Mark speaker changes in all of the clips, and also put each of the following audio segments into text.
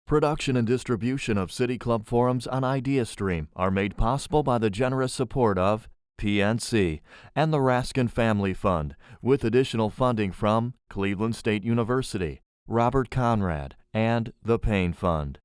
Speaker 1: Production and distribution of City Club forums on IdeaStream are made possible by the generous support of PNC and the Raskin Family Fund, with additional funding from Cleveland State University, Robert Conrad, and the Payne Fund.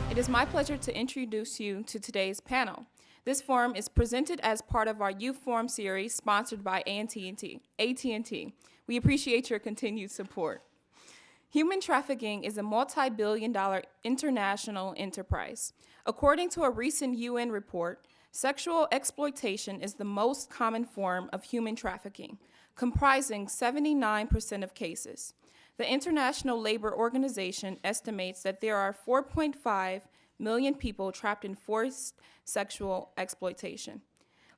Speaker 2: It is my pleasure to introduce you to today's panel. This forum is presented as part of our Youth Forum series sponsored by AT&T. We appreciate your continued support. Human trafficking is a multi-billion-dollar international enterprise. According to a recent UN report, sexual exploitation is the most common form of human trafficking, comprising 79% of cases. The International Labor Organization estimates that there are 4.5 million people trapped in forced sexual exploitation.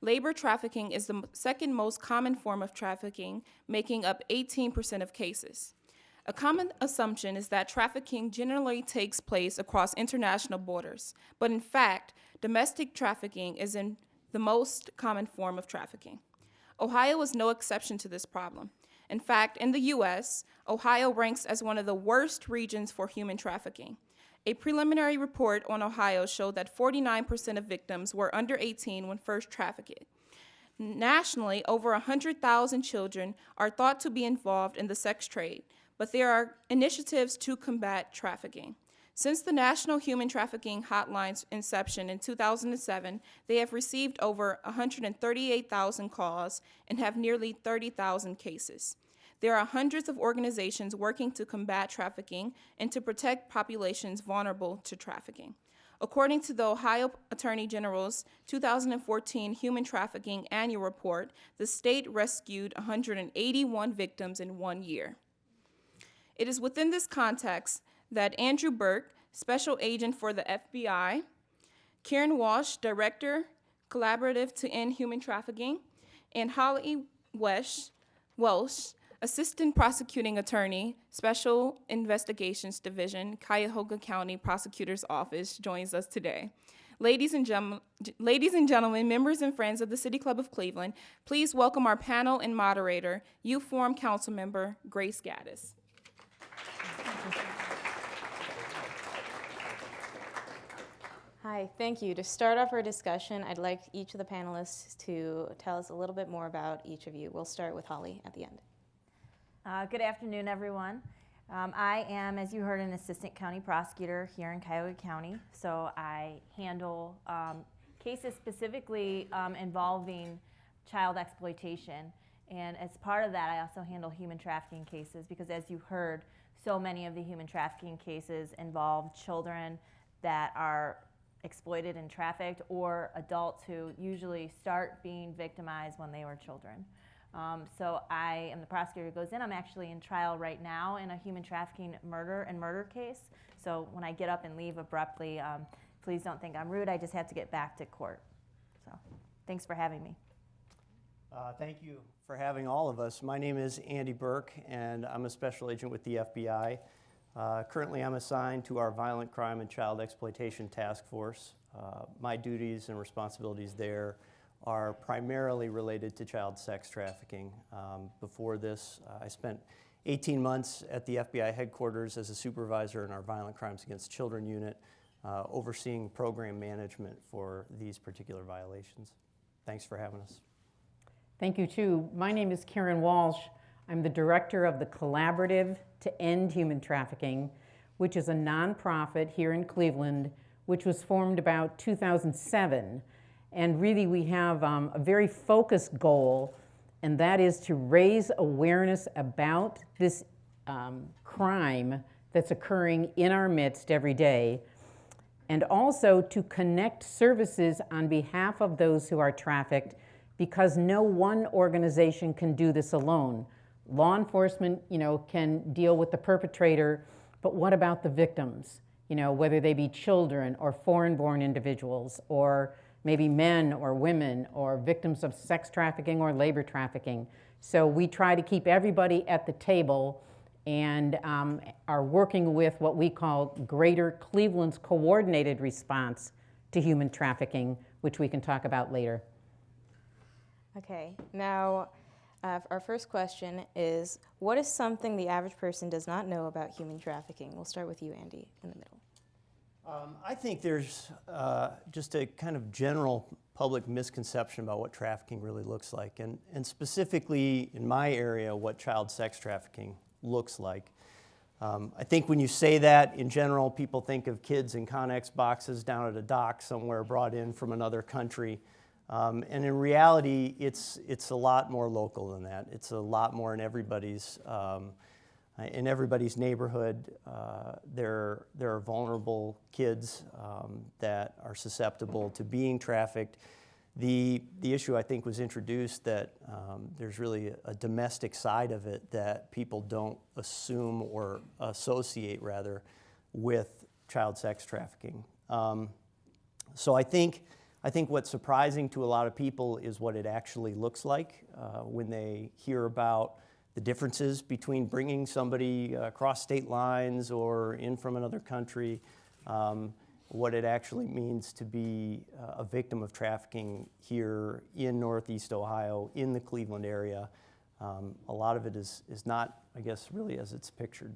Speaker 2: Labor trafficking is the second most common form of trafficking, making up 18% of cases. A common assumption is that trafficking generally takes place across international borders, but in fact, domestic trafficking is the most common form of trafficking. Ohio is no exception to this problem. In fact, in the U.S., Ohio ranks as one of the worst regions for human trafficking. A preliminary report on Ohio showed that 49% of victims were under 18 when first trafficked. Nationally, over 100,000 children are thought to be involved in the sex trade, but there are initiatives to combat trafficking. Since the National Human Trafficking Hotline's inception in 2007, they have received over 138,000 calls and have nearly 30,000 cases. There are hundreds of organizations working to combat trafficking and to protect populations vulnerable to trafficking. According to the Ohio Attorney General's 2014 Human Trafficking Annual Report, the state rescued 181 victims in 1 year. It is within this context that Andrew Burke, Special Agent for the FBI, Karen Walsh, Director, Collaborative to End Human Trafficking, and Holly Welsh, Assistant Prosecuting Attorney, Special Investigations Division, Cuyahoga County Prosecutor's Office, joins us today. Ladies and gentlemen, members and friends of the City Club of Cleveland, please welcome our panel and moderator, Youth Forum Council Member Grace Gaddis.
Speaker 3: Hi, thank you. To start off our discussion, I'd like each of the panelists to tell us a little bit more about each of you. We'll start with Holly at the end.
Speaker 4: Good afternoon, everyone. I am, as you heard, an assistant county prosecutor here in Cuyahoga County. So I handle cases specifically involving child exploitation. And as part of that, I also handle human trafficking cases because, as you heard, so many of the human trafficking cases involve children that are exploited and trafficked, or adults who usually start being victimized when they were children. So I am the prosecutor who goes in. I'm actually in trial right now in a human trafficking murder case. So when I get up and leave abruptly, please don't think I'm rude. I just have to get back to court. So thanks for having me.
Speaker 5: Thank you for having all of us. My name is Andy Burke, and I'm a special agent with the FBI. Currently, I'm assigned to our Violent Crime and Child Exploitation Task Force. My duties and responsibilities there are primarily related to child sex trafficking. Before this, I spent 18 months at the FBI headquarters as a supervisor in our Violent Crimes Against Children unit, overseeing program management for these particular violations. Thanks for having us.
Speaker 6: Thank you, too. My name is Karen Walsh. I'm the director of the Collaborative to End Human Trafficking, which is a nonprofit here in Cleveland, which was formed about 2007. And really, we have a very focused goal, and that is to raise awareness about this crime that's occurring in our midst every day, and also to connect services on behalf of those who are trafficked, because no one organization can do this alone. Law enforcement, can deal with the perpetrator, but what about the victims? Whether they be children or foreign-born individuals, or maybe men or women, or victims of sex trafficking or labor trafficking. So we try to keep everybody at the table and are working with what we call Greater Cleveland's Coordinated Response to Human Trafficking, which we can talk about later.
Speaker 3: Okay, now our first question is, what is something the average person does not know about human trafficking? We'll start with you, Andy, in the middle.
Speaker 5: I think there's just a kind of general public misconception about what trafficking really looks like, and specifically in my area, what child sex trafficking looks like. I think when you say that, in general, people think of kids in Connex boxes down at a dock somewhere brought in from another country. And in reality, it's a lot more local than that. It's a lot more in everybody's neighborhood. There are vulnerable kids that are susceptible to being trafficked. The issue, I think, was introduced that there's really a domestic side of it that people don't assume or associate, rather, with child sex trafficking. So I think what's surprising to a lot of people is what it actually looks like when they hear about the differences between bringing somebody across state lines or in from another country, what it actually means to be a victim of trafficking here in Northeast Ohio, in the Cleveland area. A lot of it is not, I guess, really as it's pictured.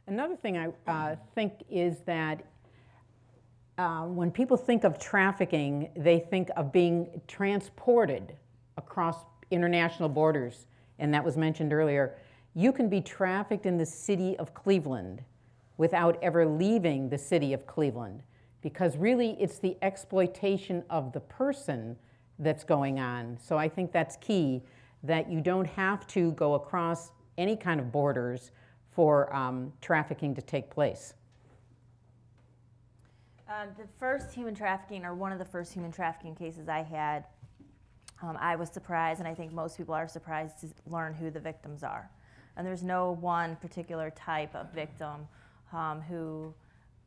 Speaker 6: Another thing I think is that when people think of trafficking, they think of being transported across international borders, and that was mentioned earlier. You can be trafficked in the city of Cleveland without ever leaving the city of Cleveland, because really it's the exploitation of the person that's going on. So I think that's key, that you don't have to go across any kind of borders for trafficking to take place.
Speaker 4: The first human trafficking, or one of the first human trafficking cases I had, I was surprised, and I think most people are surprised to learn who the victims are. And there's no one particular type of victim who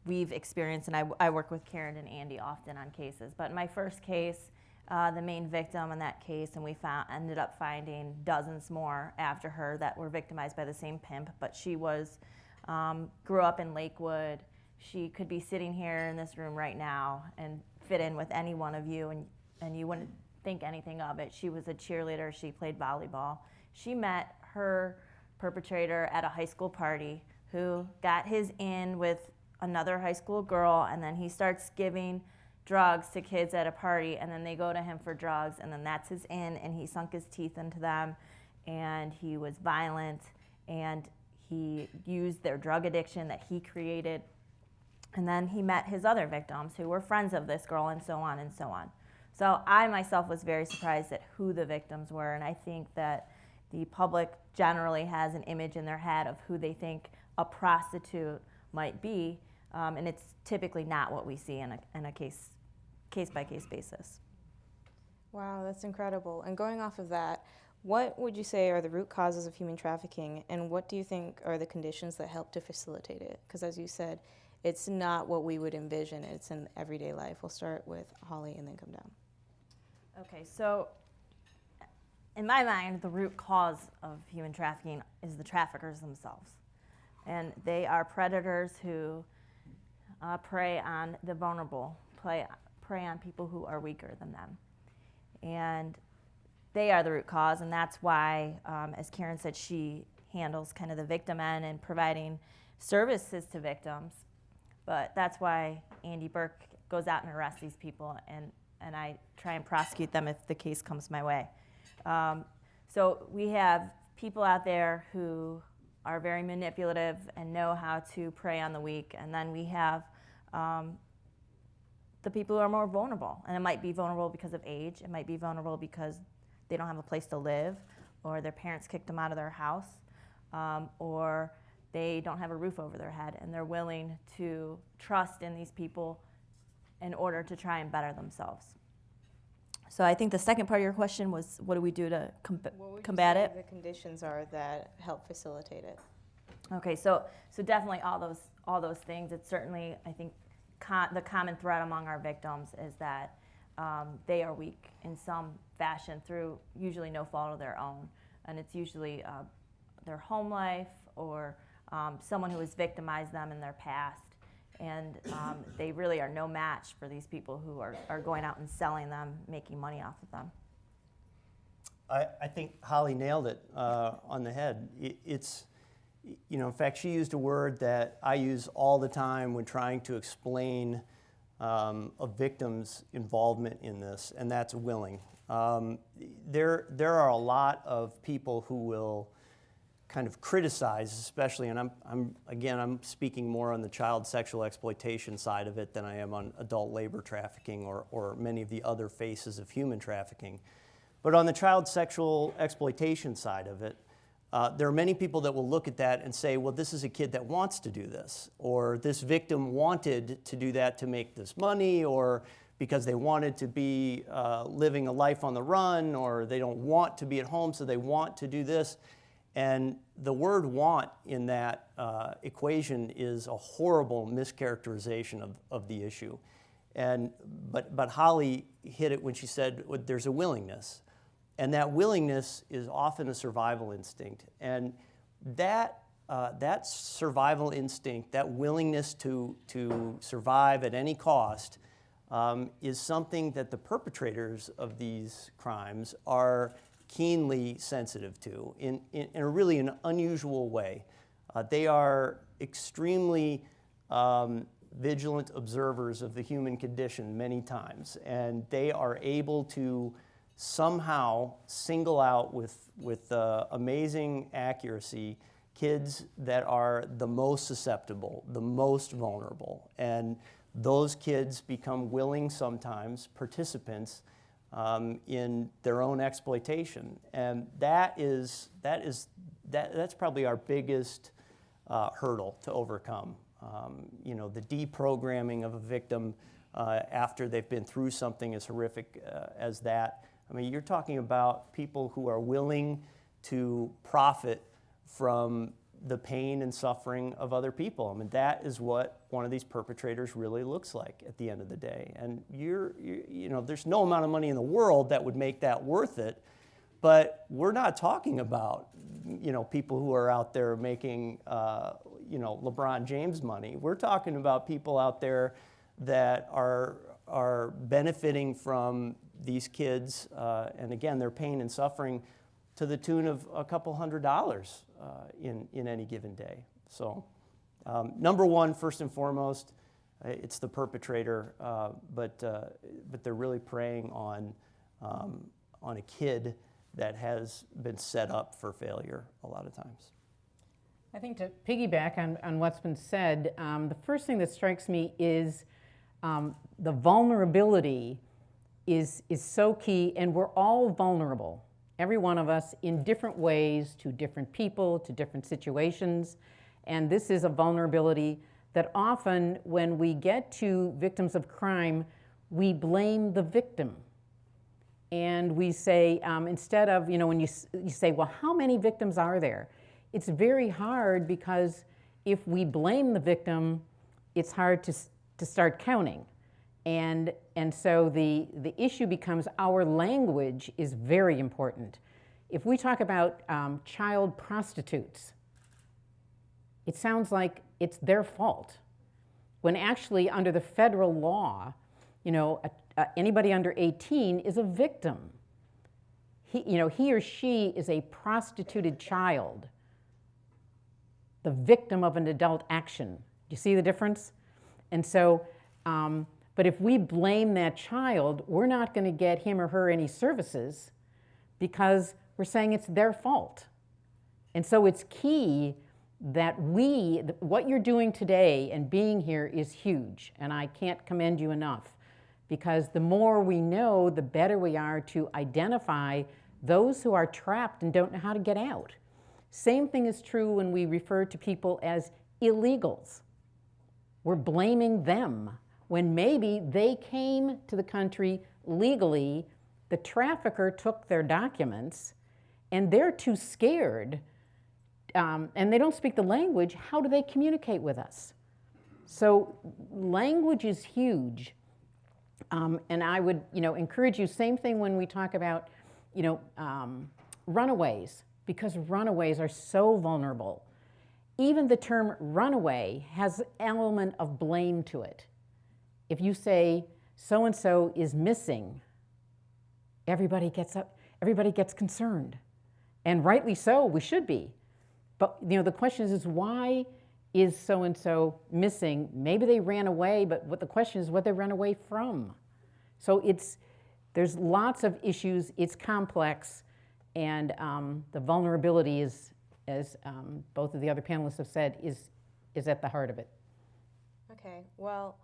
Speaker 4: we've experienced, and I work with Karen and Andy often on cases. But in my first case, the main victim in that case, and we ended up finding dozens more after her that were victimized by the same pimp, but she grew up in Lakewood. She could be sitting here in this room right now and fit in with any one of you, and you wouldn't think anything of it. She was a cheerleader. She played volleyball. She met her perpetrator at a high school party, who got his in with another high school girl, and then he starts giving drugs to kids at a party, and then they go to him for drugs, and then that's his in, and he sunk his teeth into them, and he was violent, and he used their drug addiction that he created. And then he met his other victims who were friends of this girl, and so on and so on. So I myself was very surprised at who the victims were, and I think that the public generally has an image in their head of who they think a prostitute might be, and it's typically not what we see in a case-by-case basis.
Speaker 3: Wow, that's incredible. And going off of that, what would you say are the root causes of human trafficking, and what do you think are the conditions that help to facilitate it? Because as you said, it's not what we would envision. It's in everyday life. We'll start with Holly and then come down.
Speaker 4: Okay, so in my mind, the root cause of human trafficking is the traffickers themselves. And they are predators who prey on the vulnerable, prey on people who are weaker than them. And they are the root cause, and that's why, as Karen said, she handles kind of the victim end and providing services to victims. But that's why Andy Burke goes out and arrests these people, and I try and prosecute them if the case comes my way. So we have people out there who are very manipulative and know how to prey on the weak, and then we have the people who are more vulnerable. And it might be vulnerable because of age, it might be vulnerable because they don't have a place to live, or their parents kicked them out of their house, or they don't have a roof over their head, and they're willing to trust in these people in order to try and better themselves. So I think the second part of your question was, what do we do to combat it?
Speaker 3: The conditions are that help facilitate it.
Speaker 4: Okay, so definitely all those things. It's certainly, I think, the common thread among our victims is that they are weak in some fashion through usually no fault of their own. And it's usually their home life or someone who has victimized them in their past. And they really are no match for these people who are going out and selling them, making money off of them.
Speaker 5: I think Holly nailed it on the head. It's, in fact, she used a word that I use all the time when trying to explain a victim's involvement in this, and that's willing. There are a lot of people who will kind of criticize, especially, and I'm speaking more on the child sexual exploitation side of it than I am on adult labor trafficking or many of the other faces of human trafficking. But on the child sexual exploitation side of it, there are many people that will look at that and say, well, this is a kid that wants to do this, or this victim wanted to do that to make this money, or because they wanted to be living a life on the run, or they don't want to be at home, so they want to do this. And the word want in that equation is a horrible mischaracterization of the issue. But Holly hit it when she said there's a willingness. And that willingness is often a survival instinct. And that survival instinct, that willingness to survive at any cost, is something that the perpetrators of these crimes are keenly sensitive to in a really an unusual way. They are extremely vigilant observers of the human condition many times, and they are able to somehow single out with amazing accuracy kids that are the most susceptible, the most vulnerable, and those kids become willing sometimes participants in their own exploitation, and that's probably our biggest hurdle to overcome. The deprogramming of a victim after they've been through something as horrific as that. I mean, you're talking about people who are willing to profit from the pain and suffering of other people. I mean, that is what one of these perpetrators really looks like at the end of the day. And there's no amount of money in the world that would make that worth it. But we're not talking about, people who are out there making, LeBron James money. We're talking about people out there that are benefiting from these kids, and again, their pain and suffering to the tune of a couple $100 in any given day. So, number one, first and foremost, it's the perpetrator, but they're really preying on a kid that has been set up for failure a lot of times.
Speaker 6: I think to piggyback on what's been said, the first thing that strikes me is the vulnerability is so key, and we're all vulnerable. Every one of us in different ways to different people, to different situations. And this is a vulnerability that often when we get to victims of crime, we blame the victim. And we say, instead of, when you say, well, how many victims are there? It's very hard because if we blame the victim, it's hard to start counting. And so the issue becomes our language is very important. If we talk about child prostitutes, it sounds like it's their fault, when actually under the federal law, anybody under 18 is a victim. He or she is a prostituted child, the victim of an adult action. Do you see the difference? And so, but if we blame that child, we're not going to get him or her any services because we're saying it's their fault. And so it's key that what you're doing today and being here is huge, and I can't commend you enough, because the more we know, the better we are to identify those who are trapped and don't know how to get out. Same thing is true when we refer to people as illegals. We're blaming them when maybe they came to the country legally, the trafficker took their documents, and they're too scared, and they don't speak the language. How do they communicate with us? So language is huge. And I would, encourage you, same thing when we talk about, runaways, because runaways are so vulnerable. Even the term runaway has an element of blame to it. If you say so-and-so is missing, everybody gets concerned. And rightly so, we should be. But the question is why is so-and-so missing? Maybe they ran away, but what the question is what they ran away from. So there's lots of issues, it's complex, and the vulnerability is, as both of the other panelists have said, is at the heart of it.
Speaker 3: Okay, well,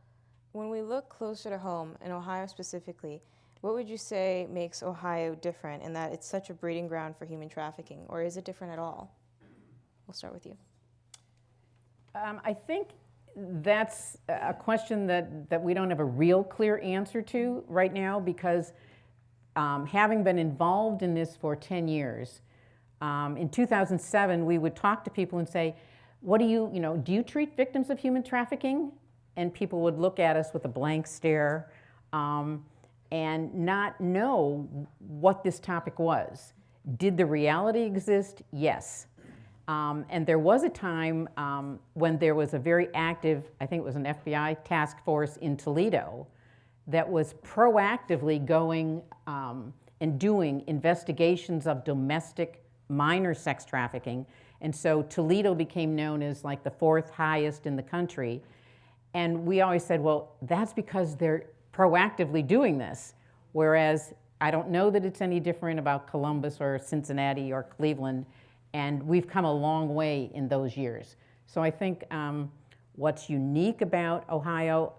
Speaker 3: when we look closer to home, in Ohio specifically, what would you say makes Ohio different in that it's such a breeding ground for human trafficking, or is it different at all? We'll start with you.
Speaker 6: I think that's a question that we don't have a real clear answer to right now, because having been involved in this for 10 years, in 2007 we would talk to people and say, what do you treat victims of human trafficking? And people would look at us with a blank stare and not know what this topic was. Did the reality exist? Yes. And there was a time when there was a very active, I think it was an FBI task force in Toledo, that was proactively going and doing investigations of domestic minor sex trafficking. And so Toledo became known as like the 4th highest in the country. And we always said, well, that's because they're proactively doing this. Whereas I don't know that it's any different about Columbus or Cincinnati or Cleveland. And we've come a long way in those years. So I think what's unique about Ohio,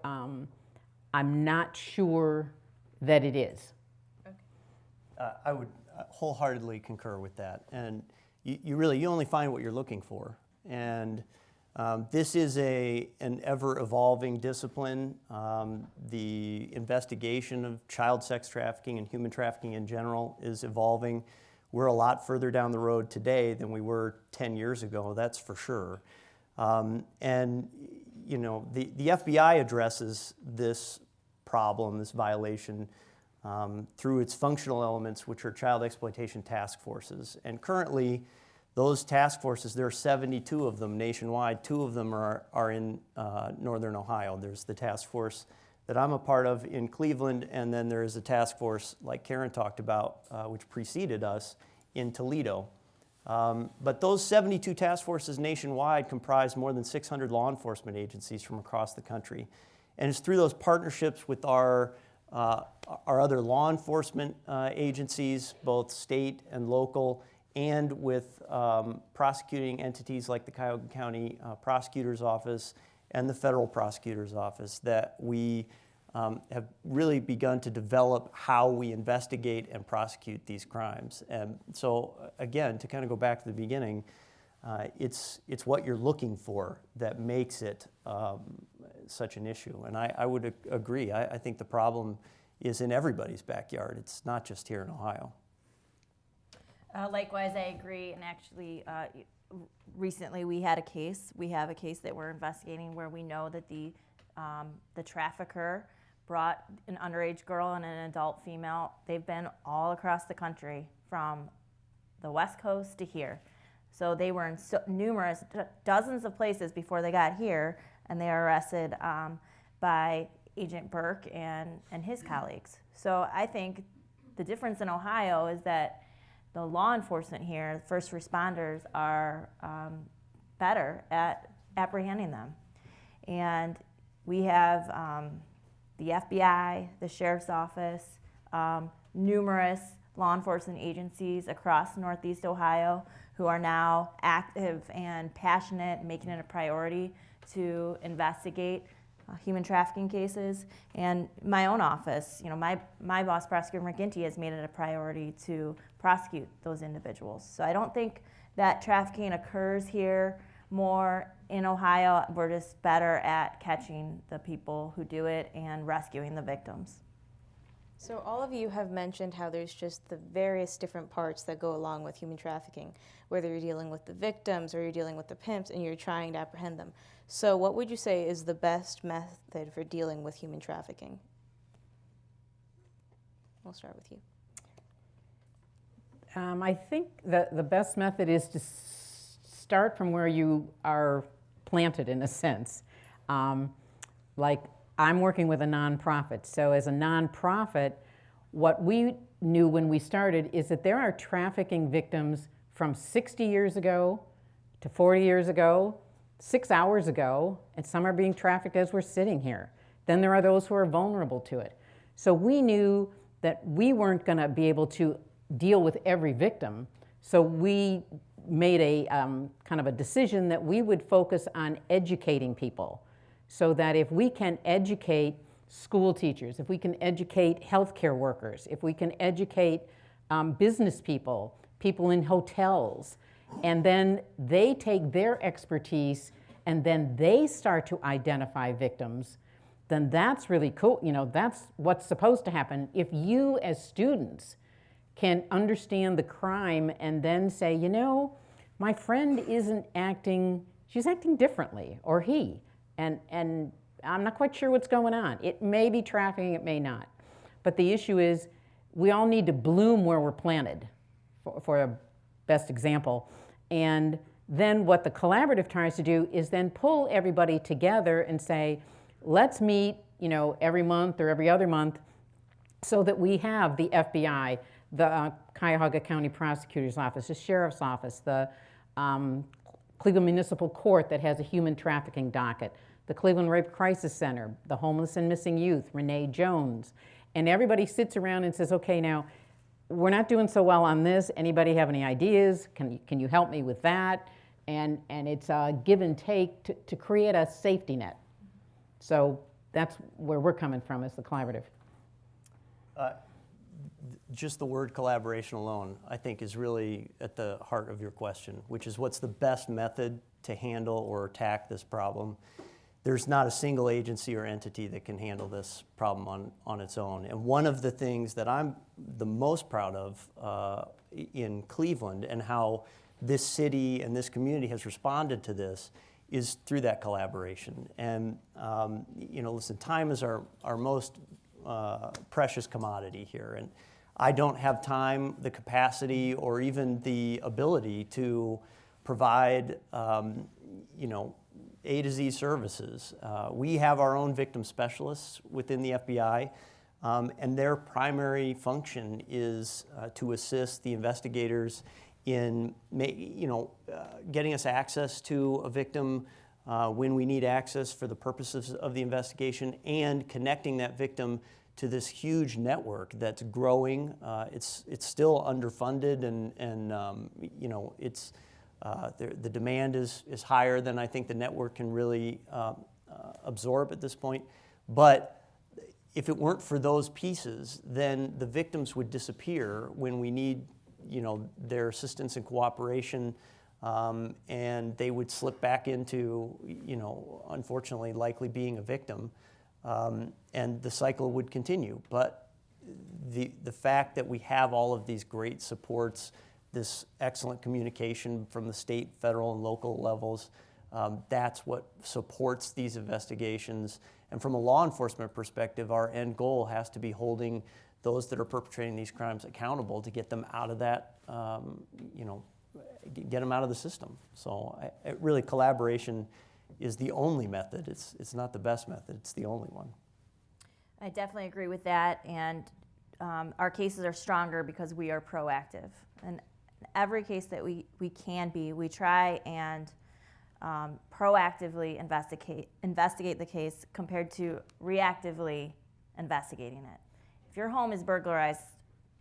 Speaker 6: I'm not sure that it is.
Speaker 5: I would wholeheartedly concur with that. And you only find what you're looking for. And this is an ever-evolving discipline. The investigation of child sex trafficking and human trafficking in general is evolving. We're a lot further down the road today than we were 10 years ago, that's for sure. And the FBI addresses this problem, this violation, through its functional elements, which are child exploitation task forces. And currently, those task forces, there are 72 of them nationwide. 2 of them are in northern Ohio. There's the task force that I'm a part of in Cleveland, and then there is a task force, like Karen talked about, which preceded us in Toledo. But those 72 task forces nationwide comprise more than 600 law enforcement agencies from across the country. And it's through those partnerships with our other law enforcement agencies, both state and local, and with prosecuting entities like the Cuyahoga County Prosecutor's Office and the Federal Prosecutor's Office, that we have really begun to develop how we investigate and prosecute these crimes. And so, again, to kind of go back to the beginning, it's what you're looking for that makes it such an issue. And I would agree. I think the problem is in everybody's backyard. It's not just here in Ohio.
Speaker 4: Likewise, I agree. And actually, recently we have a case that we're investigating where we know that the trafficker brought an underage girl and an adult female. They've been all across the country from the West Coast to here. So they were in numerous, dozens of places before they got here, and they were arrested by Agent Burke and his colleagues. So I think the difference in Ohio is that the law enforcement here, first responders, are better at apprehending them. And we have the FBI, the Sheriff's Office, numerous law enforcement agencies across Northeast Ohio who are now active and passionate, making it a priority to investigate human trafficking cases. And my own office, my boss, Prosecutor McGinty, has made it a priority to prosecute those individuals. So I don't think that trafficking occurs here more in Ohio. We're just better at catching the people who do it and rescuing the victims.
Speaker 3: So all of you have mentioned how there's just the various different parts that go along with human trafficking, whether you're dealing with the victims or you're dealing with the pimps and you're trying to apprehend them. So what would you say is the best method for dealing with human trafficking? We'll start with you.
Speaker 6: I think that the best method is to start from where you are planted, in a sense. Like, I'm working with a nonprofit. So as a nonprofit, what we knew when we started is that there are trafficking victims from 60 years ago to 40 years ago, 6 hours ago, and some are being trafficked as we're sitting here. Then there are those who are vulnerable to it. So we knew that we weren't going to be able to deal with every victim. So we made a kind of a decision that we would focus on educating people, so that if we can educate school teachers, if we can educate healthcare workers, if we can educate business people, people in hotels, and then they take their expertise and then they start to identify victims, then that's really cool. You know, that's what's supposed to happen. If you as students can understand the crime and then say, you know, my friend isn't acting, she's acting differently, or he, and I'm not quite sure what's going on. It may be trafficking, it may not. But the issue is we all need to bloom where we're planted, for a best example. And then what the collaborative tries to do is then pull everybody together and say, let's meet, you know, every month or every other month, so that we have the FBI, the Cuyahoga County Prosecutor's Office, the Sheriff's Office, the Cleveland Municipal Court that has a human trafficking docket, the Cleveland Rape Crisis Center, the Homeless and Missing Youth, Renee Jones. And everybody sits around and says, okay, now, we're not doing so well on this. Anybody have any ideas? Can you help me with that? And it's a give and take to create a safety net. So that's where we're coming from, as the collaborative.
Speaker 5: Just the word collaboration alone, I think, is really at the heart of your question, which is what's the best method to handle or attack this problem. There's not a single agency or entity that can handle this problem on its own. And one of the things that I'm the most proud of in Cleveland, and how this city and this community has responded to this, is through that collaboration. And you know, listen, time is our most precious commodity here. And I don't have time, the capacity, or even the ability to provide, you know, A to Z services. We have our own victim specialists within the FBI, and their primary function is to assist the investigators in, you know, getting us access to a victim when we need access for the purposes of the investigation, and connecting that victim to this huge network that's growing. It's still underfunded, and you know, it's the demand is higher than I think the network can really absorb at this point. But if it weren't for those pieces, then the victims would disappear when we need, you know, their assistance and cooperation, and they would slip back into, you know, unfortunately, likely being a victim. And the cycle would continue. But the fact that we have all of these great supports, this excellent communication from the state, federal, and local levels, that's what supports these investigations. And from a law enforcement perspective, our end goal has to be holding those that are perpetrating these crimes accountable to get them out of that, you know, get them out of the system. So really, collaboration is the only method. It's not the best method, it's the only one.
Speaker 4: I definitely agree with that, and our cases are stronger because we are proactive. And every case that we can be, we try and proactively investigate the case compared to reactively investigating it. If your home is burglarized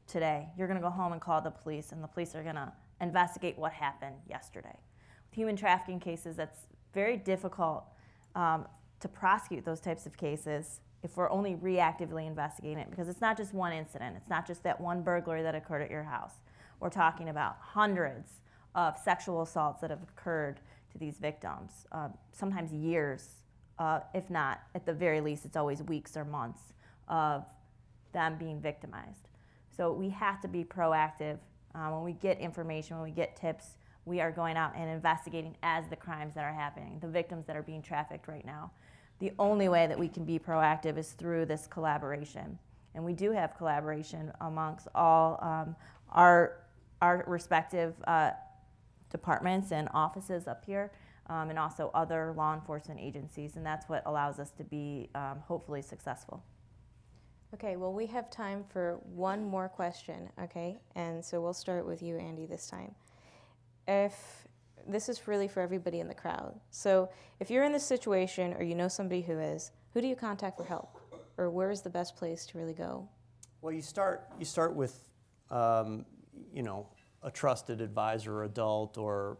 Speaker 4: today, you're going to go home and call the police, and the police are going to investigate what happened yesterday. With human trafficking cases, that's very difficult to prosecute those types of cases if we're only reactively investigating it, because it's not just one incident. It's not just that one burglary that occurred at your house. We're talking about hundreds of sexual assaults that have occurred to these victims, sometimes years, if not, at the very least, it's always weeks or months of them being victimized. So we have to be proactive. When we get information, when we get tips, we are going out and investigating as the crimes that are happening, the victims that are being trafficked right now. The only way that we can be proactive is through this collaboration. And we do have collaboration amongst all our respective departments and offices up here, and also other law enforcement agencies, and that's what allows us to be hopefully successful.
Speaker 3: Okay, well, we have time for one more question, okay? And so we'll start with you, Andy, this time. This is really for everybody in the crowd. So if you're in this situation or you know somebody who is, who do you contact for help? Or where is the best place to really go?
Speaker 5: Well, you start with, you know, a trusted advisor or adult, or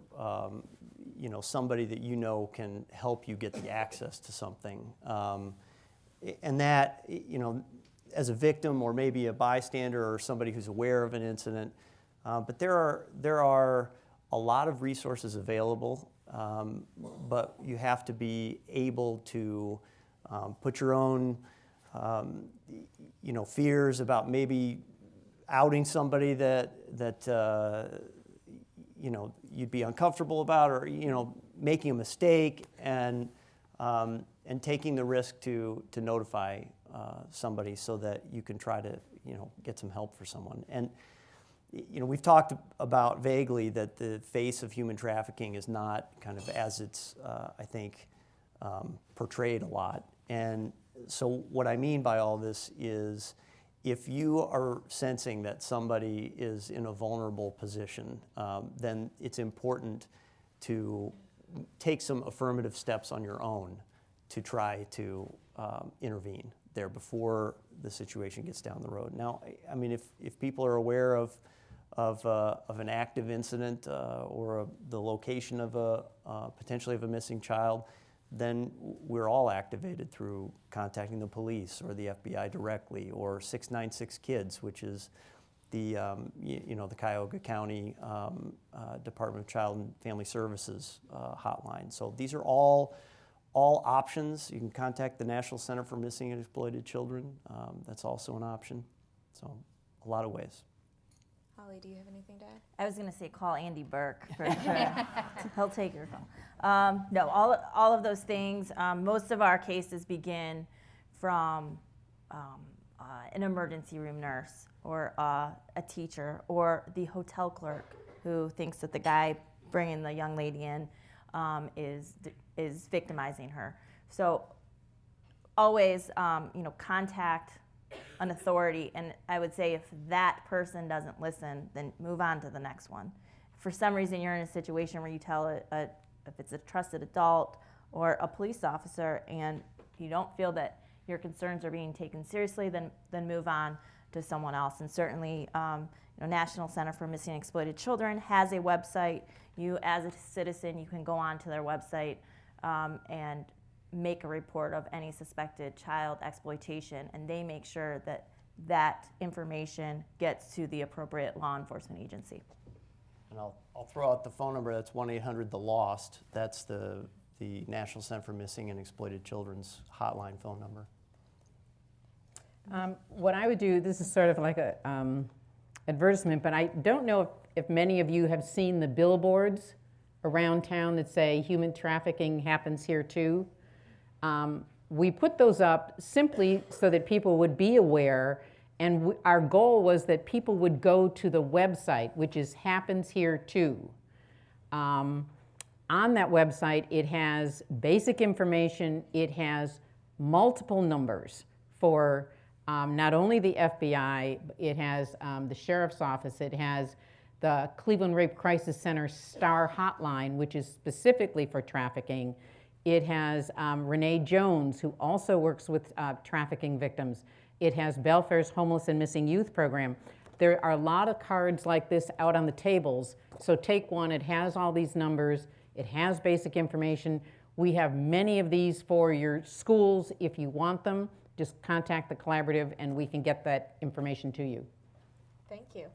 Speaker 5: you know, somebody that you know can help you get the access to something. And that, you know, as a victim or maybe a bystander or somebody who's aware of an incident. But there are a lot of resources available, but you have to be able to put your own you know, fears about maybe outing somebody that you know, you'd be uncomfortable about, or, you know, making a mistake, and taking the risk to notify somebody so that you can try to, you know, get some help for someone. And, you know, we've talked about vaguely that the face of human trafficking is not kind of as it's, I think, portrayed a lot. And so what I mean by all this is, if you are sensing that somebody is in a vulnerable position, then it's important to take some affirmative steps on your own to try to intervene there before the situation gets down the road. Now, I mean, if people are aware of an active incident or the location of potentially of a missing child, then we're all activated through contacting the police or the FBI directly, or 696 Kids, which is the you know, the Cuyahoga County Department of Child and Family Services hotline. So these are all options. You can contact the National Center for Missing and Exploited Children. That's also an option. So a lot of ways.
Speaker 3: Holly, do you have anything to add?
Speaker 4: I was going to say call Andy Burke. He'll take your call. No, all of those things. Most of our cases begin from an emergency room nurse, or a teacher, or the hotel clerk who thinks that the guy bringing the young lady in is victimizing her. So always, you know, contact an authority, and I would say if that person doesn't listen, then move on to the next one. If for some reason you're in a situation where you tell if it's a trusted adult or a police officer and you don't feel that your concerns are being taken seriously, then move on to someone else. And certainly, you know, National Center for Missing and Exploited Children has a website. You, as a citizen, you can go on to their website and make a report of any suspected child exploitation, and they make sure that that information gets to the appropriate law enforcement agency.
Speaker 5: And I'll throw out the phone number. That's 1-800-THE-LOST. That's the National Center for Missing and Exploited Children's hotline phone number.
Speaker 6: What I would do, this is sort of like a advertisement, but I don't know if many of you have seen the billboards around town that say human trafficking happens here too. We put those up simply so that people would be aware, and our goal was that people would go to the website, which is Happens Here Too. On that website, it has basic information. It has multiple numbers for not only the FBI, it has the Sheriff's Office, it has the Cleveland Rape Crisis Center STAR hotline, which is specifically for trafficking. It has Renee Jones, who also works with trafficking victims. It has Belfair's Homeless and Missing Youth Program. There are a lot of cards like this out on the tables, so take one. It has all these numbers. It has basic information. We have many of these for your schools. If you want them, just contact the collaborative and we can get that information to you.
Speaker 3: Thank you.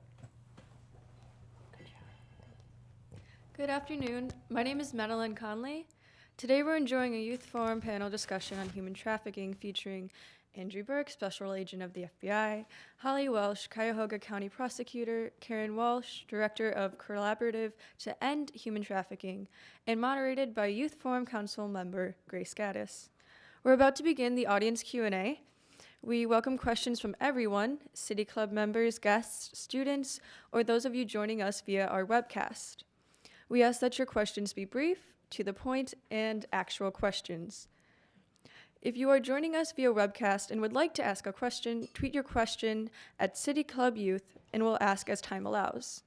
Speaker 7: Good afternoon. My name is Madeline Conley. Today we're enjoying a youth forum panel discussion on human trafficking featuring Andrew Burke, Special Agent of the FBI, Holly Welsh, Cuyahoga County Prosecutor, Karen Walsh, Director of Collaborative to End Human Trafficking, and moderated by Youth Forum Council member Grace Gaddis. We're about to begin the audience Q&A. We welcome questions from everyone, City Club members, guests, students, or those of you joining us via our webcast. We ask that your questions be brief, to the point, and actual questions. If you are joining us via webcast and would like to ask a question, tweet your question at City Club Youth and we'll ask as time allows.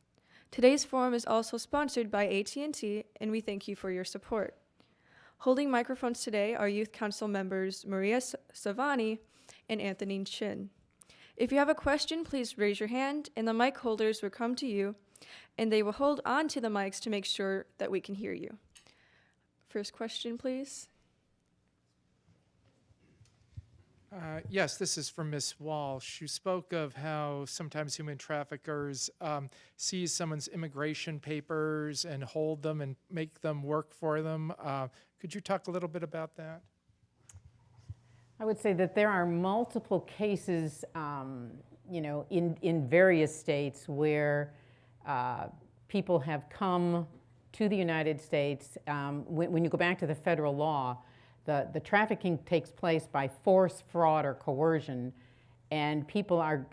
Speaker 7: Today's forum is also sponsored by AT&T, and we thank you for your support. Holding microphones today are Youth Council members Maria Savani and Anthony Chin. If you have a question, please raise your hand and the mic holders will come to you and they will hold on to the mics to make sure that we can hear you. First question, please.
Speaker 8: Yes, this is from Ms. Walsh. You spoke of how sometimes human traffickers seize someone's immigration papers and hold them and make them work for them. Could you talk a little bit about that?
Speaker 6: I would say that there are multiple cases, in various states where people have come to the United States. When you go back to the federal law, the trafficking takes place by force, fraud, or coercion, and people are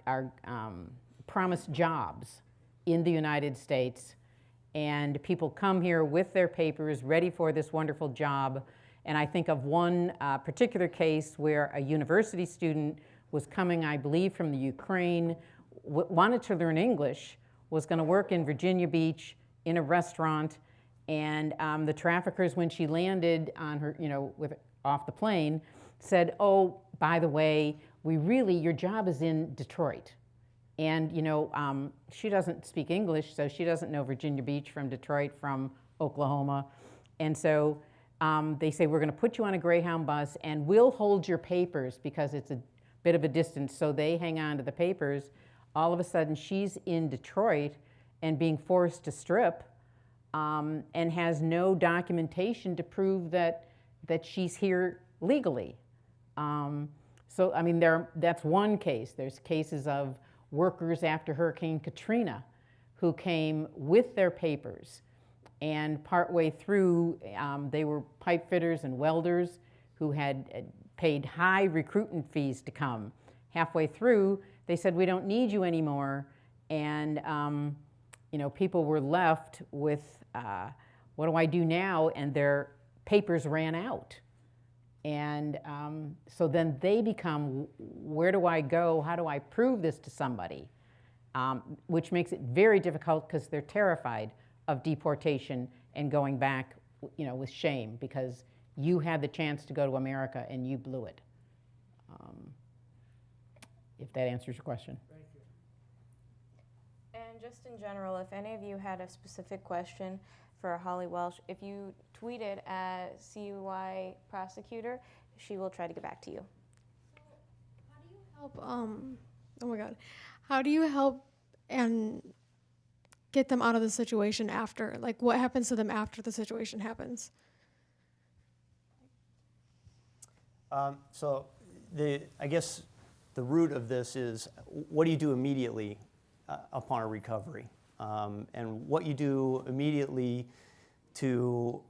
Speaker 6: promised jobs in the United States, and people come here with their papers ready for this wonderful job. And I think of one particular case where a university student was coming, I believe, from the Ukraine, wanted to learn English, was going to work in Virginia Beach in a restaurant, and the traffickers, when she landed on her, off the plane, said, "Oh, by the way, your job is in Detroit." And she doesn't speak English, so she doesn't know Virginia Beach from Detroit from Oklahoma. And so they say, "We're going to put you on a Greyhound bus and we'll hold your papers because it's a bit of a distance." So they hang on to the papers. All of a sudden, she's in Detroit and being forced to strip and has no documentation to prove that she's here legally. That's one case. There's cases of workers after Hurricane Katrina who came with their papers, and partway through, they were pipe fitters and welders who had paid high recruitment fees to come. Halfway through, they said, "We don't need you anymore," and people were left with, what do I do now? And their papers ran out. And so then they become, where do I go? How do I prove this to somebody? Which makes it very difficult because they're terrified of deportation and going back, with shame because you had the chance to go to America and you blew it. If that answers your question.
Speaker 8: Thank you.
Speaker 3: And just in general, if any of you had a specific question for Holly Welsh, if you tweet it at CUI Prosecutor, she will try to get back to you.
Speaker 9: How do you help, how do you help and get them out of the situation after? Like, what happens to them after the situation happens?
Speaker 5: I guess the root of this is, what do you do immediately upon a recovery? And what you do immediately to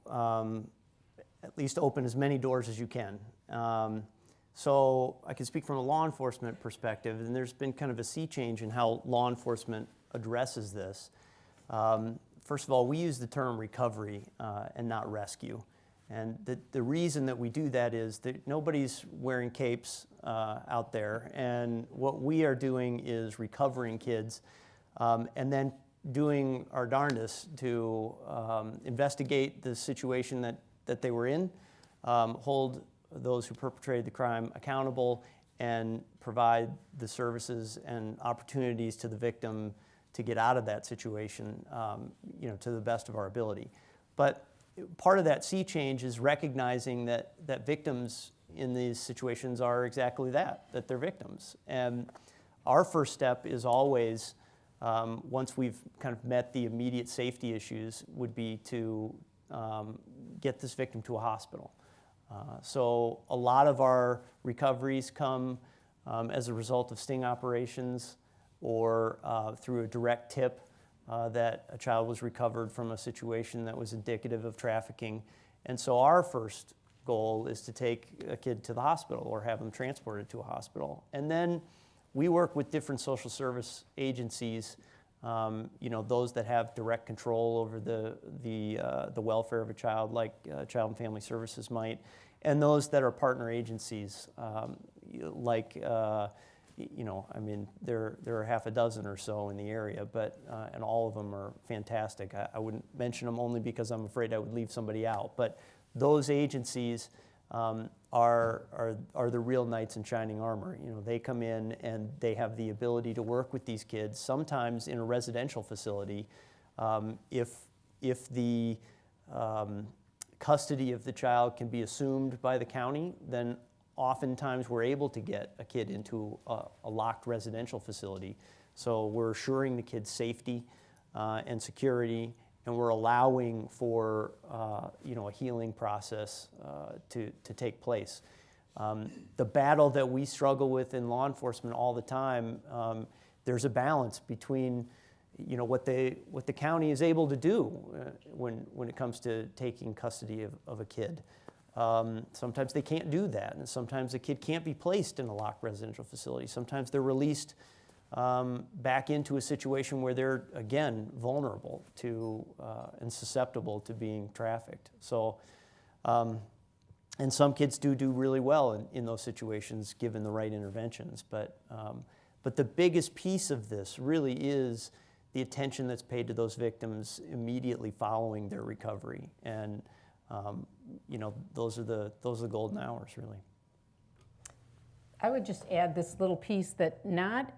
Speaker 5: at least open as many doors as you can. So I can speak from a law enforcement perspective, and there's been kind of a sea change in how law enforcement addresses this. First of all, we use the term recovery and not rescue. And the reason that we do that is that nobody's wearing capes out there, and what we are doing is recovering kids and then doing our darndest to investigate the situation that they were in, hold those who perpetrated the crime accountable, and provide the services and opportunities to the victim to get out of that situation, to the best of our ability. But part of that sea change is recognizing that victims in these situations are exactly that they're victims. And our first step is always, once we've kind of met the immediate safety issues, would be to get this victim to a hospital. So a lot of our recoveries come as a result of sting operations or through a direct tip that a child was recovered from a situation that was indicative of trafficking. And so our first goal is to take a kid to the hospital or have them transported to a hospital. And then we work with different social service agencies, those that have direct control over the welfare of a child, like Child and Family Services might, and those that are partner agencies, there are half a dozen or so in the area, but and all of them are fantastic. I wouldn't mention them only because I'm afraid I would leave somebody out, but those agencies are the real knights in shining armor. They come in and they have the ability to work with these kids, sometimes in a residential facility. If the custody of the child can be assumed by the county, then oftentimes we're able to get a kid into a locked residential facility. So we're assuring the kid's safety and security, and we're allowing for a healing process to take place. The battle that we struggle with in law enforcement all the time, there's a balance between what the county is able to do when it comes to taking custody of a kid. Sometimes they can't do that, and sometimes the kid can't be placed in a locked residential facility. Sometimes they're released back into a situation where they're, again, vulnerable to and susceptible to being trafficked. So, and some kids do really well in those situations given the right interventions. But the biggest piece of this really is the attention that's paid to those victims immediately following their recovery. And those are the golden hours, really.
Speaker 6: I would just add this little piece that not,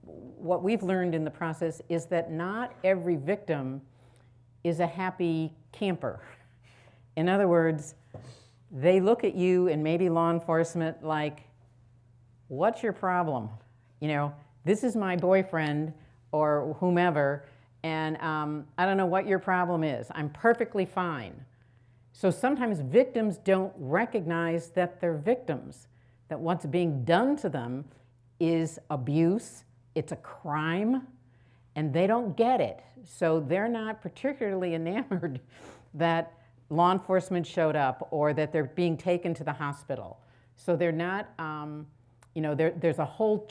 Speaker 6: what we've learned in the process is that not every victim is a happy camper. In other words, they look at you and maybe law enforcement like, what's your problem? This is my boyfriend or whomever, and I don't know what your problem is. I'm perfectly fine. So sometimes victims don't recognize that they're victims, that what's being done to them is abuse, it's a crime, and they don't get it. So they're not particularly enamored that law enforcement showed up or that they're being taken to the hospital. So they're not, there's a whole,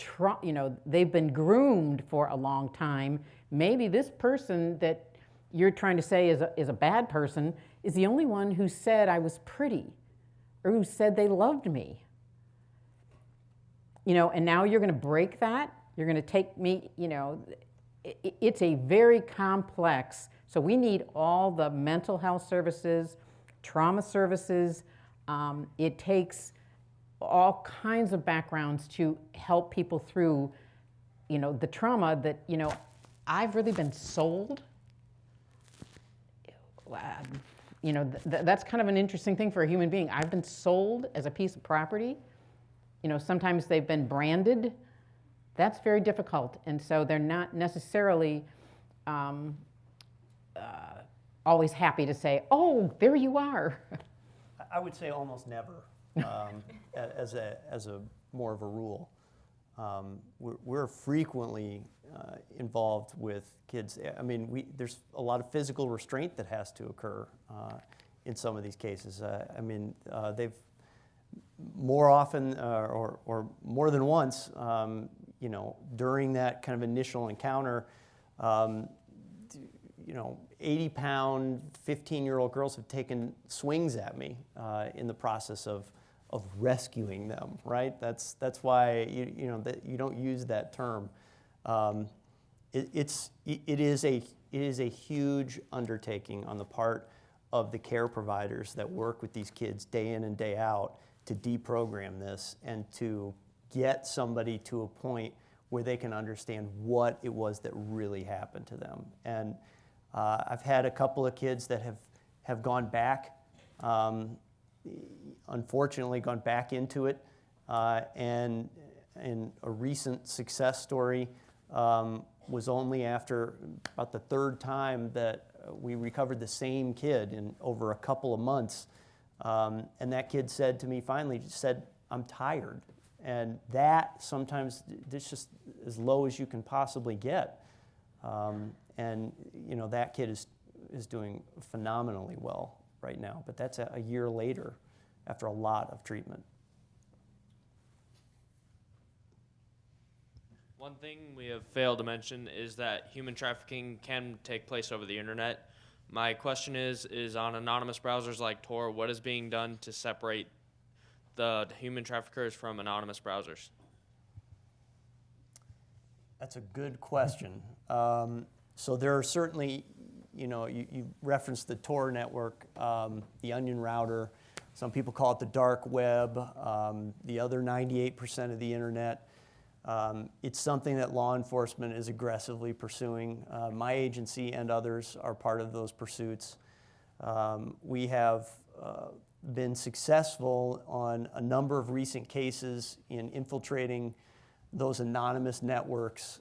Speaker 6: they've been groomed for a long time. Maybe this person that you're trying to say is a bad person is the only one who said I was pretty or who said they loved me. And now you're going to break that. You're going to take me, it's a very complex, so we need all the mental health services, trauma services. It takes all kinds of backgrounds to help people through, the trauma that, I've really been sold. That's kind of an interesting thing for a human being. I've been sold as a piece of property. Sometimes they've been branded. That's very difficult. And so they're not necessarily always happy to say, oh, there you are.
Speaker 5: I would say almost never, as a more of a rule. We're frequently involved with kids. I mean, there's a lot of physical restraint that has to occur in some of these cases. They've more often or more than once, during that kind of initial encounter, 80-pound, 15-year-old girls have taken swings at me in the process of rescuing them. Right? That's why you don't use that term. It is a huge undertaking on the part of the care providers that work with these kids day in and day out to deprogram this and to get somebody to a point where they can understand what it was that really happened to them. And I've had a couple of kids that have gone back, unfortunately gone back into it, and a recent success story was only after about the third time that we recovered the same kid in over a couple of months. And that kid said to me finally, I'm tired. And that sometimes it's just as low as you can possibly get. And that kid is doing phenomenally well right now. But that's a year later. after a lot of treatment.
Speaker 10: One thing we have failed to mention is that human trafficking can take place over the internet. My question is on anonymous browsers like Tor, what is being done to separate the human traffickers from anonymous browsers?
Speaker 5: That's a good question. So there are certainly, you referenced the Tor network, the Onion router. Some people call it the dark web, the other 98% of the internet. It's something that law enforcement is aggressively pursuing. My agency and others are part of those pursuits. We have been successful on a number of recent cases in infiltrating those anonymous networks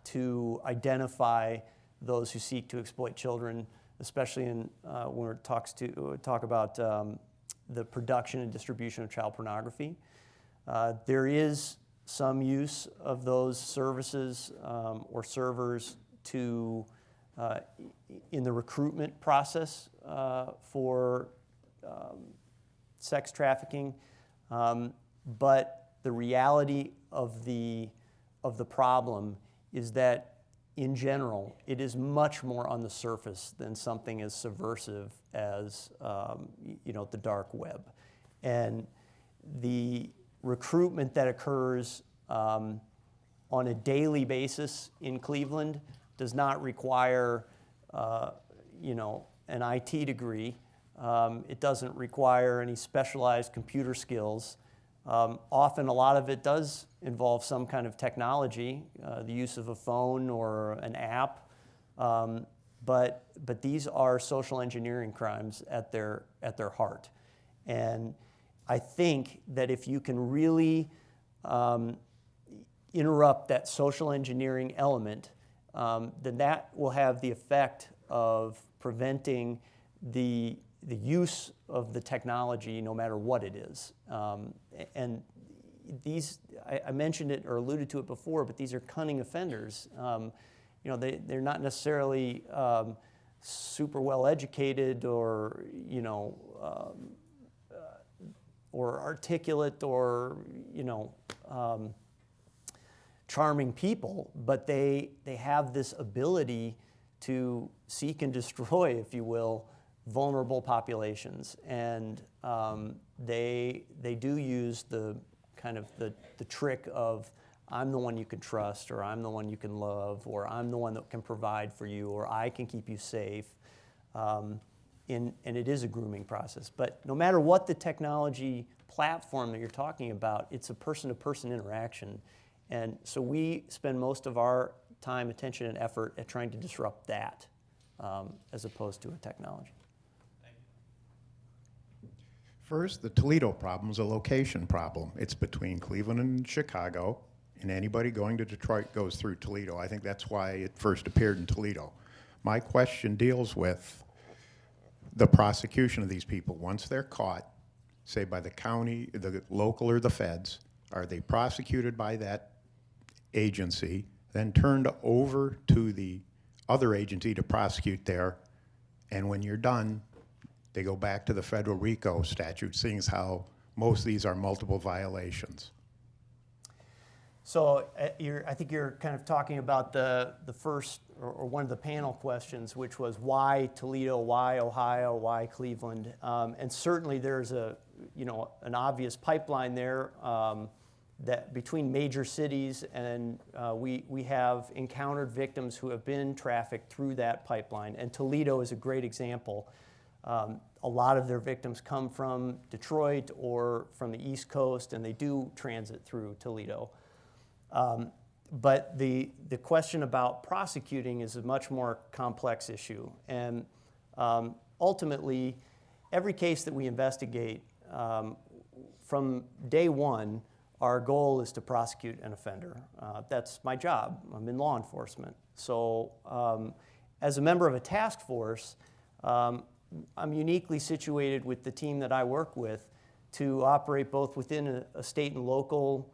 Speaker 5: to identify those who seek to exploit children, especially when we talk about the production and distribution of child pornography. There is some use of those services or servers in the recruitment process for sex trafficking, but the reality of the problem is that in general it is much more on the surface than something as subversive as the dark web, and the recruitment that occurs on a daily basis in Cleveland does not require an IT degree. It doesn't require any specialized computer skills. Often a lot of it does involve some kind of technology, the use of a phone or an app, but these are social engineering crimes at their heart. And I think that if you can really interrupt that social engineering element, then that will have the effect of preventing the use of the technology, no matter what it is. And these, I mentioned it or alluded to it before, but these are cunning offenders. They're not necessarily super well educated or articulate or charming people, but they have this ability to seek and destroy, if you will, vulnerable populations, and they do use the kind of the trick of I'm the one you can trust, or I'm the one you can love, or I'm the one that can provide for you, or I can keep you safe. And it is a grooming process. But no matter what the technology platform that you're talking about, it's a person-to-person interaction. And so we spend most of our time, attention, and effort at trying to disrupt that as opposed to a technology.
Speaker 11: First, the Toledo problem is a location problem. It's between Cleveland and Chicago, and anybody going to Detroit goes through Toledo. I think that's why it first appeared in Toledo. My question deals with the prosecution of these people. Once they're caught, say by the county, the local, or the feds, are they prosecuted by that agency, then turned over to the other agency to prosecute there, and when you're done, they go back to the federal RICO statute, seeing as how most of these are multiple violations?
Speaker 5: So I think you're kind of talking about the first, or one of the panel questions, which was why Toledo, why Ohio, why Cleveland? And certainly there's an obvious pipeline there that between major cities, and we have encountered victims who have been trafficked through that pipeline, and Toledo is a great example. A lot of their victims come from Detroit or from the East Coast, and they do transit through Toledo. But the question about prosecuting is a much more complex issue. And ultimately, every case that we investigate, from day one, our goal is to prosecute an offender. That's my job. I'm in law enforcement. So as a member of a task force, I'm uniquely situated with the team that I work with to operate both within a state and local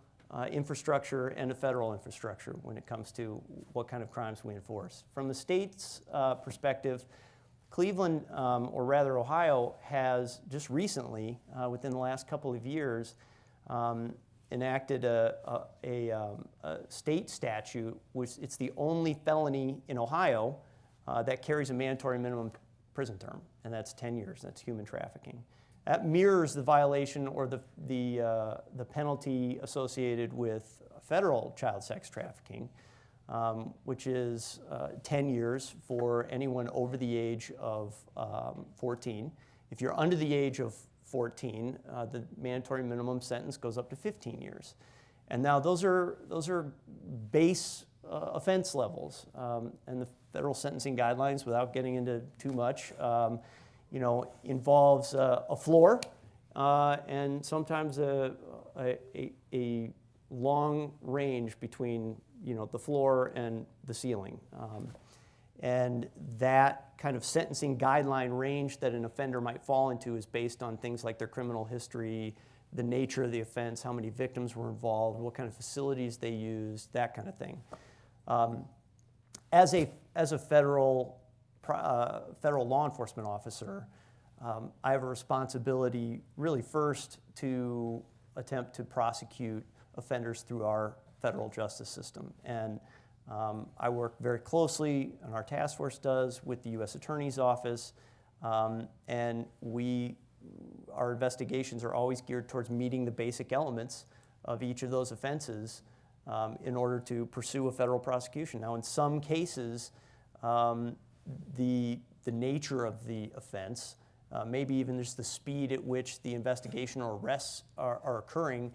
Speaker 5: infrastructure and a federal infrastructure when it comes to what kind of crimes we enforce. From the state's perspective, Cleveland, or rather Ohio, has just recently, within the last couple of years, enacted a state statute, which it's the only felony in Ohio that carries a mandatory minimum prison term, and that's 10 years. That's human trafficking. That mirrors the violation or the penalty associated with federal child sex trafficking, which is 10 years for anyone over the age of 14. If you're under the age of 14, the mandatory minimum sentence goes up to 15 years. And now those are base offense levels, and the federal sentencing guidelines, without getting into too much, involves a floor and sometimes a long range between the floor and the ceiling. And that kind of sentencing guideline range that an offender might fall into is based on things like their criminal history, the nature of the offense, how many victims were involved, what kind of facilities they used, that kind of thing. As a federal law enforcement officer, I have a responsibility really first to attempt to prosecute offenders through our federal justice system. And I work very closely, and our task force does, with the U.S. Attorney's Office, and our investigations are always geared towards meeting the basic elements of each of those offenses in order to pursue a federal prosecution. Now, in some cases, the nature of the offense, maybe even just the speed at which the investigation or arrests are occurring,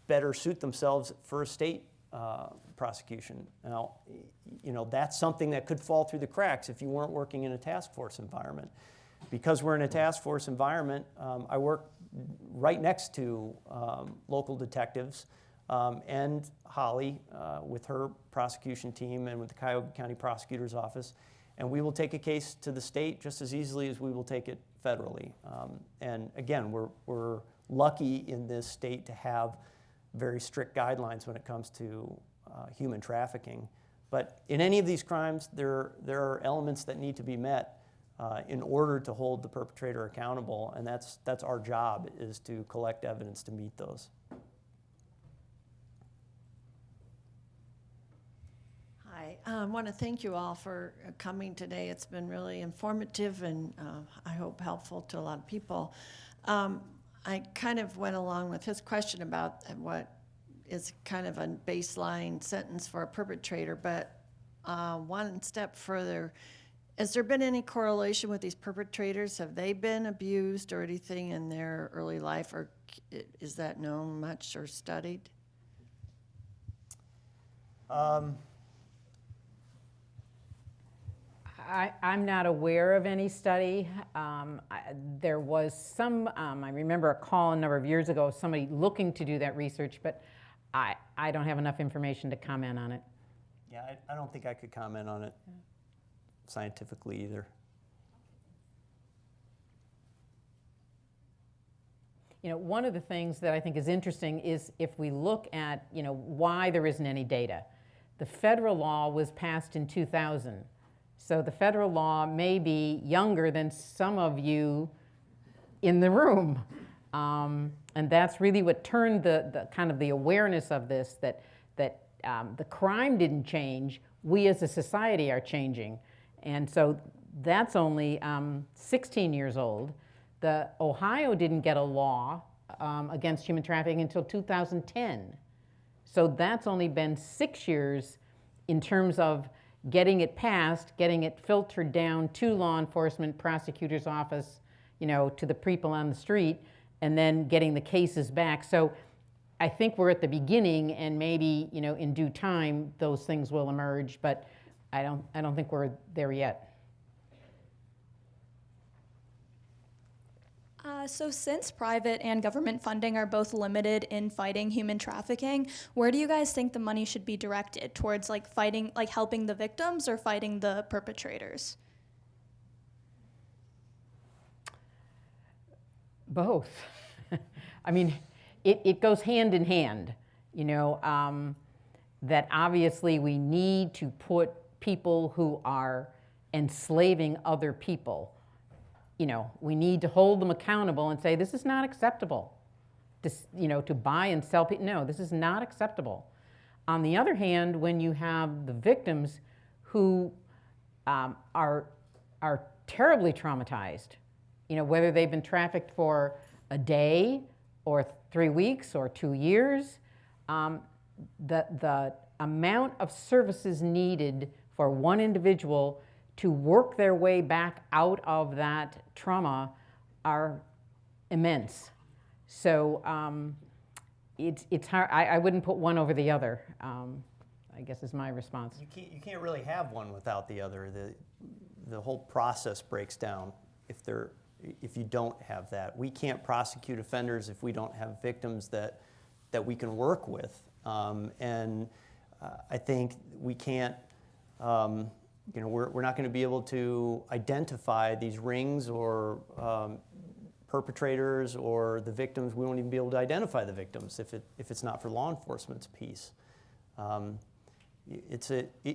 Speaker 5: better suit themselves for a state prosecution. Now, that's something that could fall through the cracks if you weren't working in a task force environment. Because we're in a task force environment, I work right next to local detectives and Holly with her prosecution team and with the Cuyahoga County Prosecutor's Office. And we will take a case to the state just as easily as we will take it federally. And again, we're lucky in this state to have very strict guidelines when it comes to human trafficking. But in any of these crimes, there are elements that need to be met in order to hold the perpetrator accountable, and that's our job, is to collect evidence to meet those.
Speaker 12: Hi, I want to thank you all for coming today. It's been really informative and I hope helpful to a lot of people. I kind of went along with his question about what is kind of a baseline sentence for a perpetrator, but one step further, has there been any correlation with these perpetrators? Have they been abused or anything in their early life, or is that known much or studied?
Speaker 6: I'm not aware of any study. There was some, I remember a call a number of years ago, somebody looking to do that research, but I don't have enough information to comment on it.
Speaker 5: Yeah, I don't think I could comment on it scientifically either.
Speaker 6: One of the things that I think is interesting is if we look at, why there isn't any data. The federal law was passed in 2000. So the federal law may be younger than some of you in the room. And that's really what turned the kind of the awareness of this, that the crime didn't change, we as a society are changing. And so that's only 16 years old. The Ohio didn't get a law against human trafficking until 2010. So that's only been 6 years in terms of getting it passed, getting it filtered down to law enforcement, prosecutor's office, to the people on the street, and then getting the cases back. So I think we're at the beginning, and maybe, in due time, those things will emerge, but I don't think we're there yet.
Speaker 13: So since private and government funding are both limited in fighting human trafficking, where do you guys think the money should be directed? Towards fighting, helping the victims, or fighting the perpetrators?
Speaker 6: Both. I mean, it goes hand in hand, that obviously we need to put people who are enslaving other people. You know, we need to hold them accountable and say, this is not acceptable. To buy and sell people, no, this is not acceptable. On the other hand, when you have the victims who are terribly traumatized, whether they've been trafficked for a day or 3 weeks or 2 years, the amount of services needed for one individual to work their way back out of that trauma are immense. So it's hard. I wouldn't put one over the other, I guess is my response.
Speaker 5: You can't really have one without the other. The whole process breaks down if you don't have that. We can't prosecute offenders if we don't have victims that we can work with. I think we can't, we're not going to be able to identify these rings or perpetrators or the victims. We won't even be able to identify the victims if it's not for law enforcement's piece. It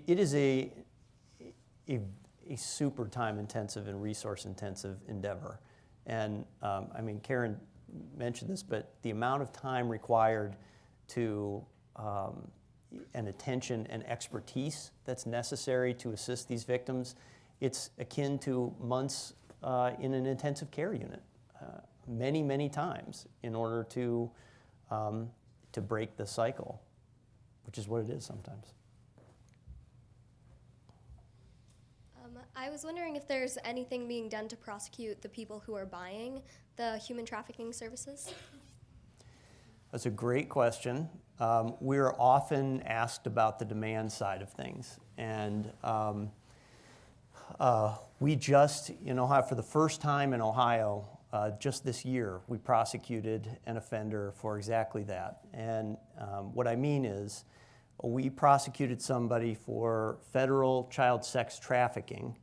Speaker 5: is a super time-intensive and resource-intensive endeavor. And Karen mentioned this, but the amount of time required to and attention and expertise that's necessary to assist these victims, it's akin to months in an intensive care unit, many, many times in order to break the cycle, which is what it is sometimes.
Speaker 14: I was wondering if there's anything being done to prosecute the people who are buying the human trafficking services?
Speaker 5: That's a great question. We're often asked about the demand side of things. And we just, in Ohio, for the first time in Ohio, just this year, we prosecuted an offender for exactly that. And what I mean is, we prosecuted somebody for federal child sex trafficking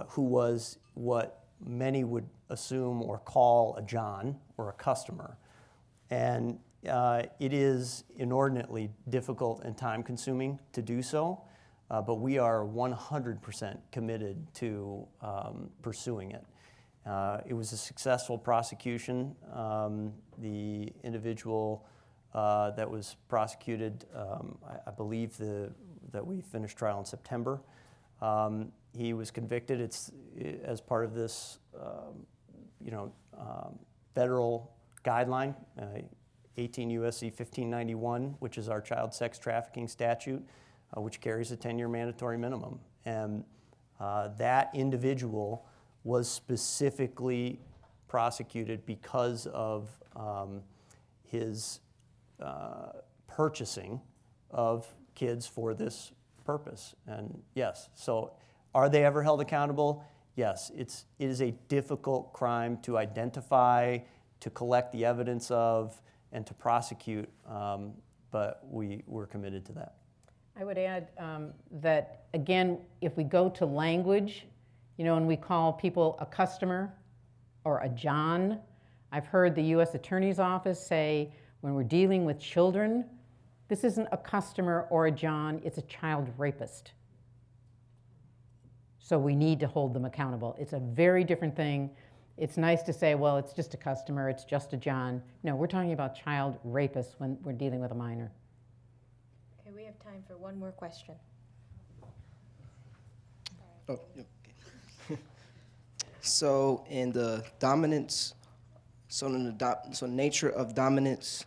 Speaker 5: who was what many would assume or call a John or a customer. And it is inordinately difficult and time-consuming to do so, but we are 100% committed to pursuing it. It was a successful prosecution. The individual that was prosecuted, I believe that we finished trial in September. He was convicted. It's as part of this, federal guideline, 18 U.S.C. 1591, which is our child sex trafficking statute, which carries a 10-year mandatory minimum. And that individual was specifically prosecuted because of his purchasing of kids for this purpose. And yes, so are they ever held accountable? Yes, it is a difficult crime to identify, to collect the evidence of, and to prosecute, but we're committed to that.
Speaker 6: I would add that, again, if we go to language, and we call people a customer or a John, I've heard the U.S. Attorney's Office say, when we're dealing with children, this isn't a customer or a John, it's a child rapist. So we need to hold them accountable. It's a very different thing. It's nice to say, well, it's just a customer, it's just a John. No, we're talking about child rapists when we're dealing with a minor.
Speaker 3: Okay, we have time for one more question.
Speaker 15: Oh, yeah, okay. So in the dominance, so nature of dominance,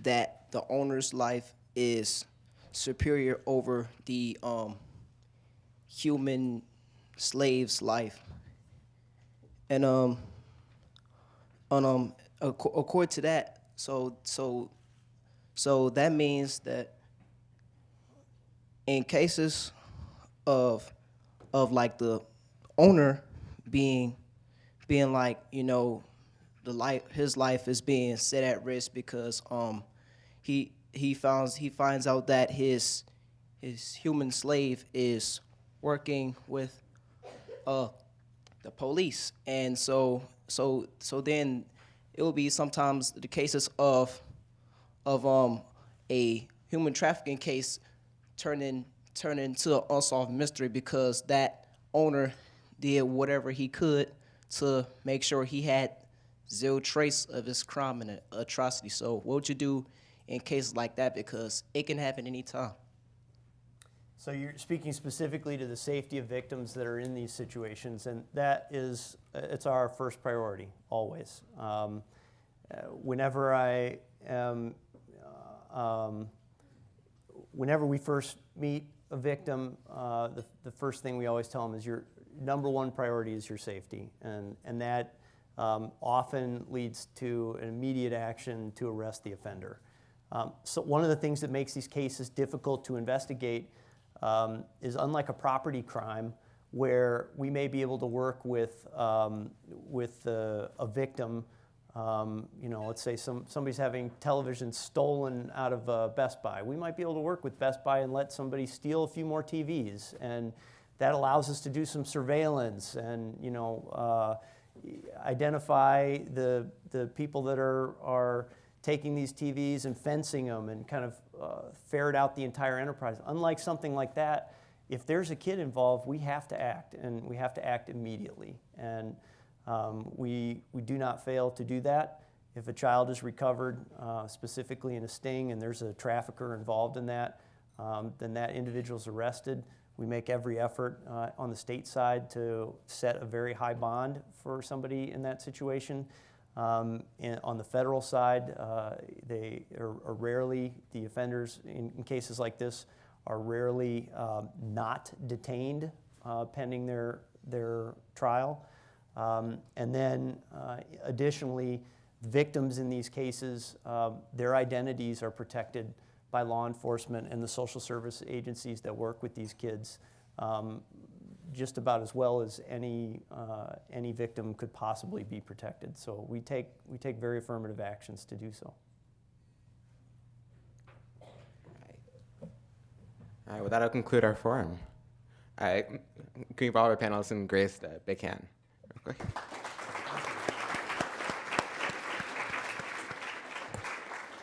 Speaker 15: that the owner's life is superior over the human slave's life. And according to that, so that means that in cases of like the owner being like, his life is being set at risk because he finds out that his human slave is working with the police, and so then it will be sometimes the cases of a human trafficking case turn into an unsolved mystery because that owner did whatever he could to make sure he had zero trace of his crime and atrocity. So what would you do in cases like that? Because it can happen anytime.
Speaker 5: So you're speaking specifically to the safety of victims that are in these situations, and that is, it's our first priority, always. Whenever I am, whenever we first meet a victim, the first thing we always tell them is your number one priority is your safety, and that often leads to an immediate action to arrest the offender. So one of the things that makes these cases difficult to investigate is, unlike a property crime, where we may be able to work with a victim. Let's say somebody's having television stolen out of Best Buy. We might be able to work with Best Buy and let somebody steal a few more TVs, and that allows us to do some surveillance and identify the people that are taking these TVs and fencing them and kind of ferret out the entire enterprise. Unlike something like that, if there's a kid involved, we have to act, and we have to act immediately. And we do not fail to do that. If a child is recovered, specifically in a sting, and there's a trafficker involved in that, then that individual is arrested. We make every effort on the state side to set a very high bond for somebody in that situation. And on the federal side, they are rarely, the offenders in cases like this are rarely not detained pending their trial. And then additionally, victims in these cases, their identities are protected by law enforcement and the social service agencies that work with these kids just about as well as any victim could possibly be protected. So we take very affirmative actions to do so.
Speaker 16: All right, well, that'll conclude our forum. All right, can we follow our panelists and grace the big hand real quick?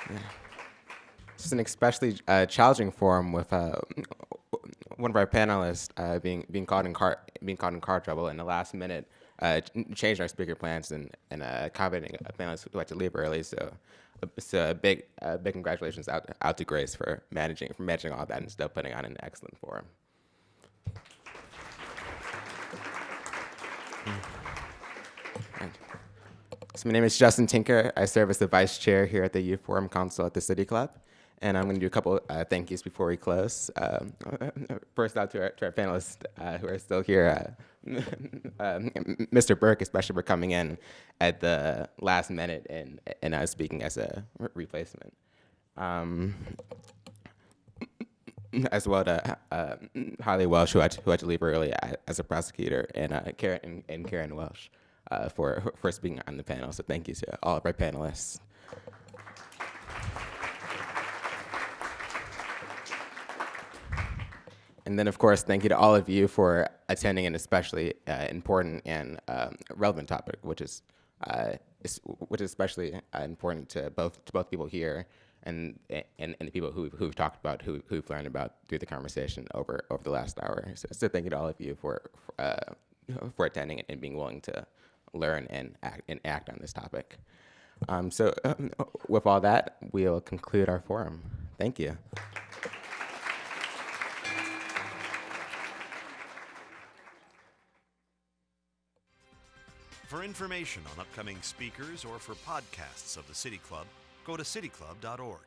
Speaker 16: Yeah. It's an especially challenging forum with one of our panelists being caught in car trouble in the last minute, changed our speaker plans and accommodating a panelist who had to leave early. So a big congratulations out to Grace for managing all that and still putting on an excellent forum. So my name is Justin Tinker. I serve as the vice chair here at the Youth Forum Council at the City Club. And I'm going to do a couple thank yous before we close. First out to our panelists who are still here, Mr. Burke, especially for coming in at the last minute and speaking as a replacement. As well to Holly Welsh, who had to leave early as a prosecutor, and Karen Walsh for speaking on the panel. So thank you to all of our panelists. And then, of course, thank you to all of you for attending an especially important and relevant topic, which is especially important to both people here and the people who've talked about, who've learned about through the conversation over the last hour. So thank you to all of you for attending and being willing to learn and act on this topic. So with all that, we'll conclude our forum. Thank you.
Speaker 17: For information on upcoming speakers or for podcasts of the City Club, go to cityclub.org.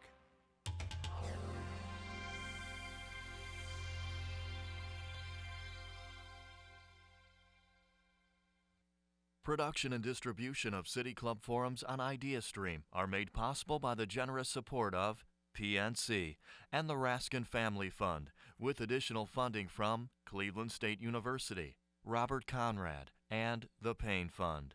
Speaker 1: Production and distribution of City Club forums on IdeaStream are made possible by the generous support of PNC and the Raskin Family Fund, with additional funding from Cleveland State University, Robert Conrad, and the Payne Fund.